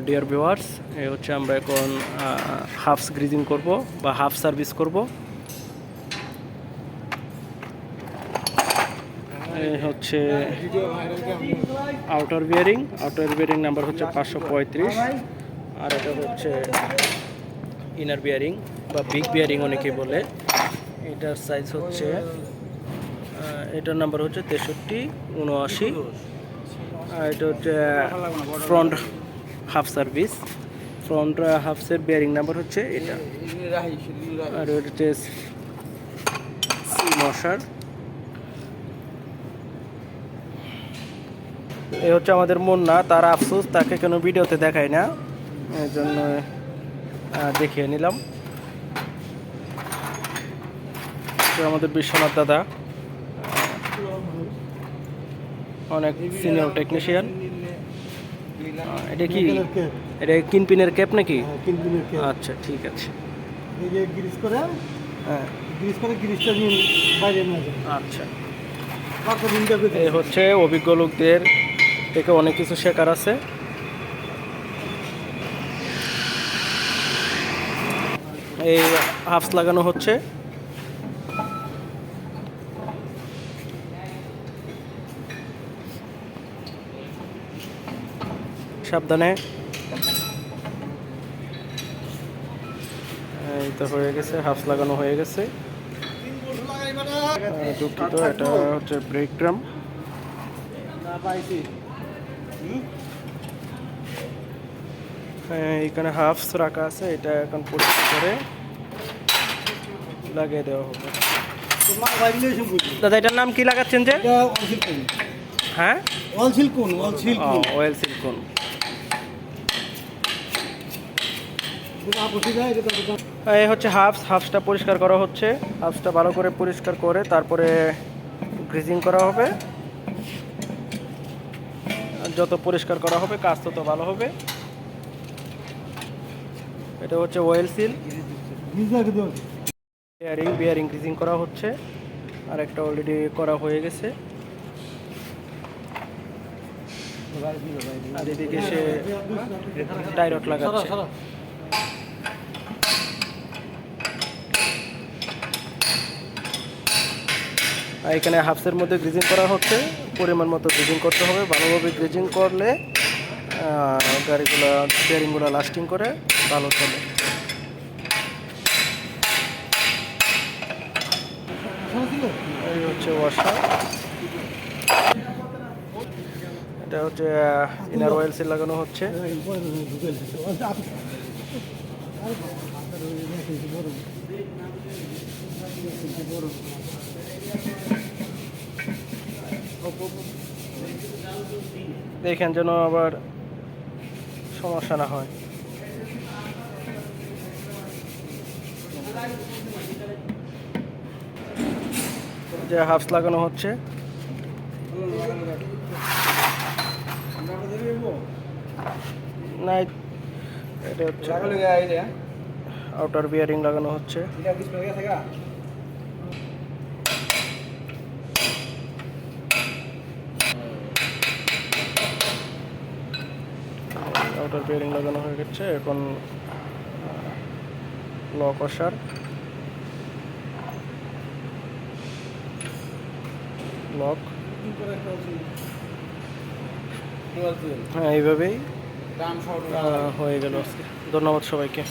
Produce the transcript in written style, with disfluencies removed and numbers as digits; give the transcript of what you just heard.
Dear viewers, এই হচ্ছে আমরা এখন হাফস গ্রিজিং করব বা হাফ সার্ভিস করব। এই হচ্ছে আউটার বিয়ারিং নাম্বার হচ্ছে 535, আর এটা হচ্ছে ইনার বিয়ারিং বা বিগ বিয়ারিং অনেকেই বলে। এটার সাইজ হচ্ছে, এটার নাম্বার হচ্ছে 6379, আর এটা হচ্ছে ফ্রন্ট হাফ সার্ভিস। ফ্রন্ট হাফসের বিয়ারিং নাম্বার হচ্ছে এটা, আর এটা হচ্ছে সি মশার। এই হচ্ছে আমাদের মুন্না, তার আফসোস তাকে কোনো ভিডিওতে দেখায় না, এই জন্য দেখিয়ে নিলাম। আমাদের বিশ্বনাথ দাদা অনেক সিনিয়র টেকনিশিয়ান। এটা কি, এটা কিনপিনের ক্যাপ নাকি? আচ্ছা, ঠিক আছে। আচ্ছা, এই হচ্ছে অভিজ্ঞ লোকদের থেকে অনেক কিছু শেখার আছে। এই হাফস লাগানো হচ্ছে। সাবধানে। এই তো হয়ে গেছে, হাফস লাগানো হয়ে গেছে। দুঃখিত, এটা হচ্ছে ব্রেক ড্রাম। এখানে হাফস রাখা আছে, এটা এখন পরিষ্কার করে লাগিয়ে দেওয়া হবে। দাদা, এটার নাম কি লাগাচ্ছেন যে? হ্যাঁ, অয়েল সিলিকন। এই হচ্ছে হাফসটা পরিষ্কার করা হচ্ছে। হাফসটা ভালো করে পরিষ্কার করে তারপরে গ্রিজিং করা হবে। যত পরিষ্কার করা হবে কাজ তত ভালো হবে। এটা হচ্ছে অয়েল সিল, বিয়ারিং গ্রিজিং করা হচ্ছে, আর একটা অলরেডি করা হয়ে গেছে। আর এদিকে সে টাইরট লাগাচ্ছে। এখানে হাফসের মধ্যে গ্রিজিং করা হচ্ছে, পরিমাণ মতো গ্রিজিং করতে হবে। ভালোভাবে গ্রিজিং করলে গাড়িগুলো বিয়ারিংগুলো লাস্টিং করে ভালো চলে। এই হচ্ছে ওয়াশার, এটা হচ্ছে ইনার অয়েল সিল লাগানো হচ্ছে। দেখেন যেন আবার সমস্যা না হয়। যে হাফস লাগানো হচ্ছে, না এটা হচ্ছে আউটার বিয়ারিং লাগানো হচ্ছে। আউটার বিয়ারিং লাগানো হয়ে গেছে, এখন লক ওয়াশার। লক, হ্যাঁ, এইভাবেই হয়ে গেল। ধন্যবাদ সবাইকে।